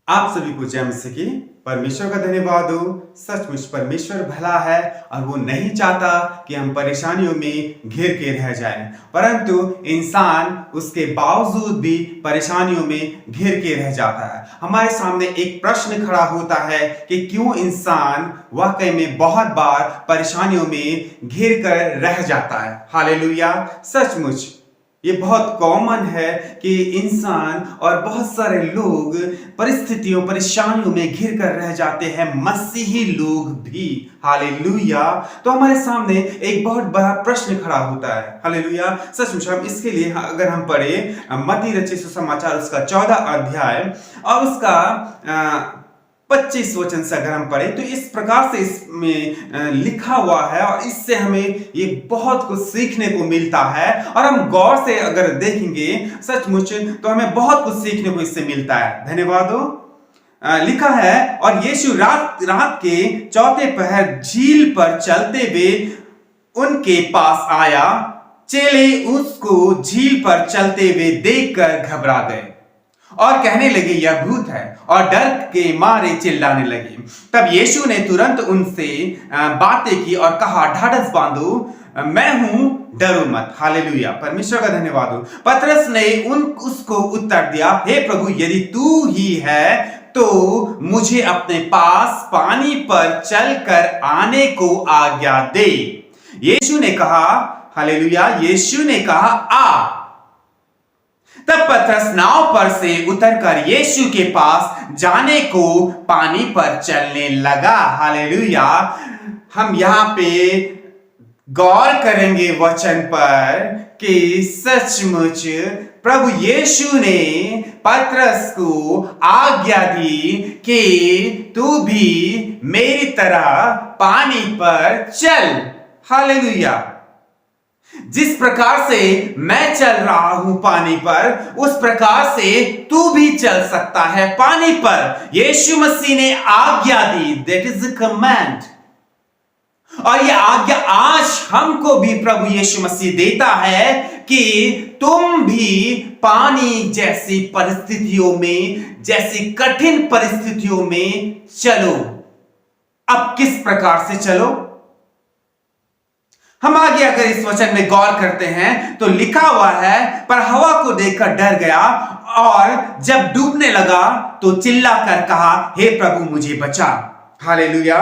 आप सभी को जय मसीह की। परमेश्वर का धन्यवाद हो। सचमुच परमेश्वर भला है और वो नहीं चाहता कि हम परेशानियों में घिर के रह जाएं, परंतु इंसान उसके बावजूद भी परेशानियों में घिर के रह जाता है। हमारे सामने एक प्रश्न खड़ा होता है कि क्यों इंसान वाकई में बहुत बार परेशानियों में घिर कर रह जाता है। हालेलुया। सचमुच ये बहुत कॉमन है कि इंसान और बहुत सारे लोग परिस्थितियों परेशानियों में घिर कर रह जाते हैं, मसीही लोग भी। हालेलुया। तो हमारे सामने एक बहुत बड़ा प्रश्न खड़ा होता है। हालेलुया। सचमुच हम इसके लिए अगर हम पढ़े मत्ती रचित सुसमाचार उसका 14 अध्याय और उसका 25 वचन से अगर हम पढ़े तो इस प्रकार से इसमें लिखा हुआ है और इससे हमें ये बहुत कुछ सीखने को मिलता है। और हम गौर से अगर देखेंगे सचमुच तो हमें बहुत कुछ सीखने को इससे मिलता है। धन्यवाद हो। लिखा है, और यीशु रात रात के चौथे पहर झील पर चलते हुए उनके पास आया। चेले उसको झील पर चलते हुए देखकर घबरा गए और कहने लगे यह भूत है, और डर के मारे चिल्लाने लगे। तब यीशु ने तुरंत उनसे बातें की और कहा, ढाढ़स बांधो, मैं हूं, डरो मत। हालेलुया। परमेश्वर का धन्यवाद हो। पतरस ने उसको उत्तर दिया, हे प्रभु, यदि तू ही है तो मुझे अपने पास पानी पर चलकर आने को आज्ञा दे। यीशु ने कहा, हालेलुया, यीशु ने कहा, आ। तब पतरस नाव पर से उतरकर यीशु के पास जाने को पानी पर चलने लगा। हालेलुया। हम यहां पे गौर करेंगे वचन पर कि सचमुच प्रभु यीशु ने पतरस को आज्ञा दी कि तू भी मेरी तरह पानी पर चल। हालेलुया। जिस प्रकार से मैं चल रहा हूं पानी पर, उस प्रकार से तू भी चल सकता है पानी पर। यीशु मसीह ने आज्ञा दी, दैट इज द कमांड। और यह आज्ञा आज हमको भी प्रभु यीशु मसीह देता है कि तुम भी पानी जैसी परिस्थितियों में, जैसी कठिन परिस्थितियों में चलो। अब किस प्रकार से चलो? हम आगे अगर इस वचन में गौर करते हैं तो लिखा हुआ है, पर हवा को देखकर डर गया और जब डूबने लगा तो चिल्लाकर कहा, हे प्रभु मुझे बचा। हालेलुया।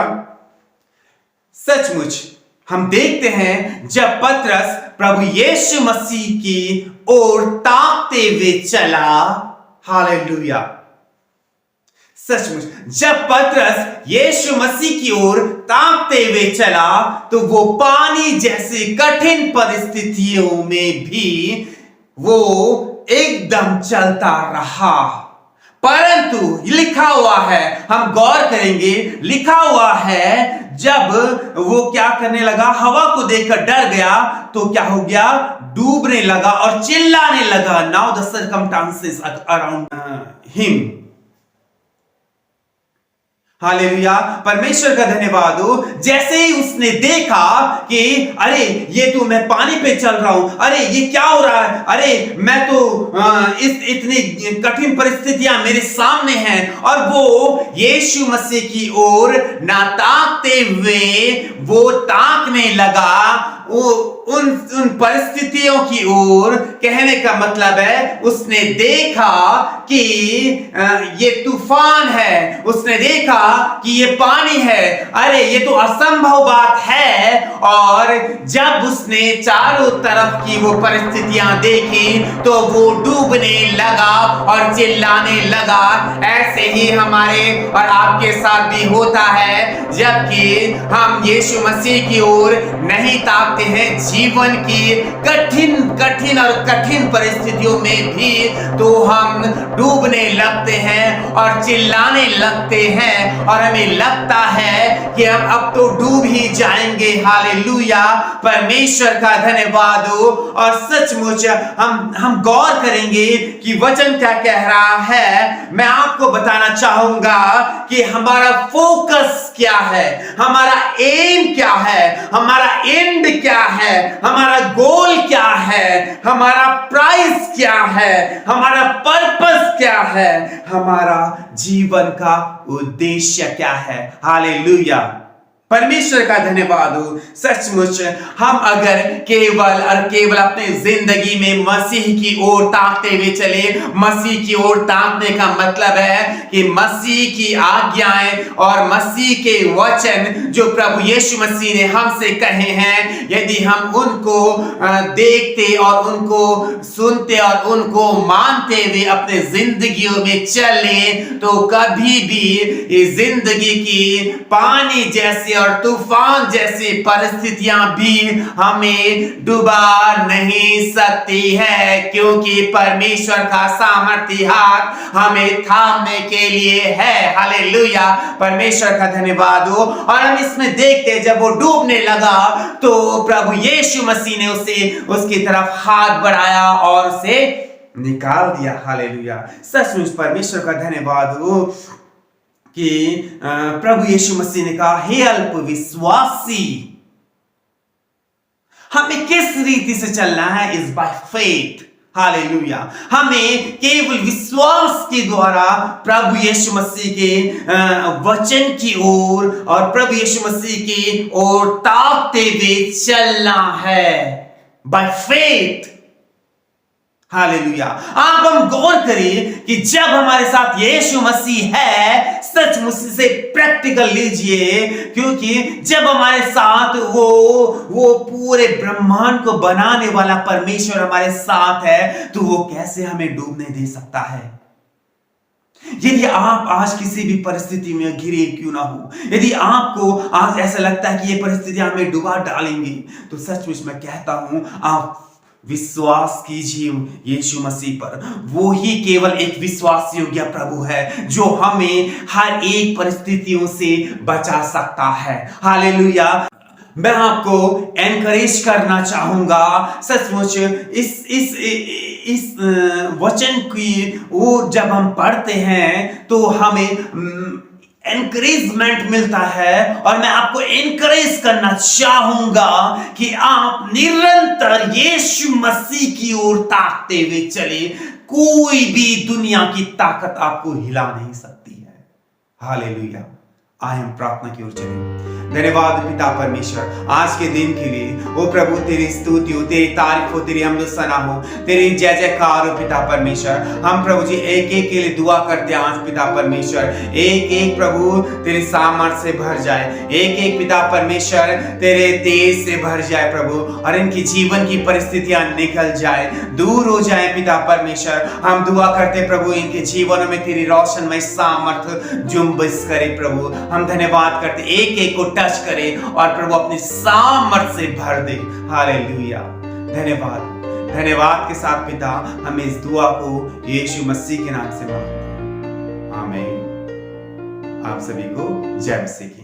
सचमुच हम देखते हैं जब पतरस प्रभु यीशु मसीह की ओर ताकते हुए चला। हालेलुया। सचमुच जब पतरस यीशु मसीह की ओर ताकते हुए चला तो वो पानी जैसी कठिन परिस्थितियों में भी वो एकदम चलता रहा। परंतु लिखा हुआ है, हम गौर करेंगे, लिखा हुआ है जब वो क्या करने लगा, हवा को देखकर डर गया तो क्या हो गया, डूबने लगा और चिल्लाने लगा। Now the circumstances around him. Hallelujah. परमेश्वर का धन्यवाद हो। जैसे ही उसने देखा कि अरे ये तो मैं पानी पे चल रहा हूं, अरे ये क्या हो रहा है, अरे मैं तो इतनी कठिन परिस्थितियां मेरे सामने हैं, और वो यीशु मसीह की ओर ना ताकते हुए वो ताकने लगा उन परिस्थितियों की ओर। कहने का मतलब है उसने देखा कि ये तूफान है, उसने देखा कि ये पानी है, अरे ये तो असंभव बात है। और जब उसने चारों तरफ की वो परिस्थितियां देखी तो वो डूबने लगा और चिल्लाने लगा। ऐसे ही हमारे और आपके साथ भी होता है, जबकि हम यीशु मसीह की ओर नहीं ताकते हैं जीवन की कठिन और कठिन परिस्थितियों में भी, तो हम डूबने लगते हैं और चिल्लाने लगते हैं और हमें लगता है कि हम अब तो डूब ही जाएंगे। हालेलुया। परमेश्वर का धन्यवाद हो। और सचमुच हम गौर करेंगे कि वचन क्या कह रहा है। मैं आपको बताना चाहूंगा कि हमारा फोकस क्या है, हमारा एम क्या है, हमारा एंड क्या है, हमारा गोल क्या है, हमारा प्राइस क्या है, हमारा पर्पस क्या है, हमारा जीवन का उद्देश्य क्या है। हालेलुया, परमेश्वर का धन्यवाद हो। सचमुच हम अगर केवल और केवल अपने जिंदगी में मसीह की ओर ताकते हुए चले, मसीह की ओर ताकने का मतलब है कि मसीह की आज्ञाएं और मसीह के वचन जो प्रभु यीशु मसीह ने हमसे कहे हैं, यदि हम उनको देखते और उनको सुनते और उनको मानते हुए अपने जिंदगियों में चले, तो कभी भी इस जिंदगी की पानी जैसी और तूफान जैसी परिस्थितियां भी हमें डुबा नहीं सकती है, क्योंकि परमेश्वर का सामर्थी हाथ हमें थामने के लिए है। हालेलुया, परमेश्वर का धन्यवाद हो। और हम इसमें देखते जब वो डूबने लगा तो प्रभु यीशु मसीह ने उसे उसकी तरफ हाथ बढ़ाया और उसे निकाल दिया। हालेलुया, सचमुच परमेश्वर का धन्यवाद हो कि प्रभु यीशु मसीह ने कहा, हे अल्प विश्वासी, हमें किस रीति से चलना है? Is by faith. हालेलुया, हमें केवल विश्वास के द्वारा प्रभु यीशु मसीह के वचन की ओर और प्रभु यीशु मसीह की ओर ताकते हुए चलना है, बाय फेथ। हालेलुया, आप हम गौर करिए कि जब हमारे साथ यीशु मसीह है, सचमुच से प्रैक्टिकल लीजिए, क्योंकि जब हमारे साथ वो पूरे ब्रह्मांड को बनाने वाला परमेश्वर हमारे साथ है, तो वो कैसे हमें डूबने दे सकता है? यदि आप आज किसी भी परिस्थिति में घिरे क्यों ना हो, यदि आपको आज ऐसा लगता है कि ये परिस्थितियां हमें डुबा डालेंगी, तो सचमुच मैं कहता हूं, आप विश्वास कीजिए यीशु मसीह पर। वो ही केवल एक विश्वास योग्य प्रभु है जो हमें हर एक परिस्थितियों से बचा सकता है। हालेलुया, मैं आपको एनकरेज करना चाहूंगा, सचमुच इस वचन की वो जब हम पढ़ते हैं तो हमें एनकरेजमेंट मिलता है, और मैं आपको एनकरेज करना चाहूंगा कि आप निरंतर यीशु मसीह की ओर ताकते हुए चले। कोई भी दुनिया की ताकत आपको हिला नहीं सकती है। हालेलुया, आए हम प्रार्थना की ओर चले। धन्यवाद पिता परमेश्वर आज के दिन के लिए। ओ प्रभु, तेरी स्तुति हो, तेरी तारीफ हो, तेरी हमद सना हो, तेरी जय जयकार हो पिता परमेश्वर। हम प्रभु जी एक एक के लिए दुआ करते हैं आज पिता परमेश्वर, एक एक प्रभु तेरे सामर्थ्य से भर जाए, एक एक पिता परमेश्वर तेरे तेज से भर जाए प्रभु, और इनकी जीवन की परिस्थितियां निकल जाए, दूर हो जाए पिता परमेश्वर। हम दुआ करते प्रभु इनके जीवन में तेरी रोशनमय सामर्थ्य जुम्बिश करे प्रभु। हम धन्यवाद करते, एक एक को टच करे और प्रभु अपनी सामर्थ से भर दे। हालेलुया, धन्यवाद के साथ पिता हम इस दुआ को यीशु मसीह के नाम से मांगते हैं, आमीन। आप सभी को जय मसीह की।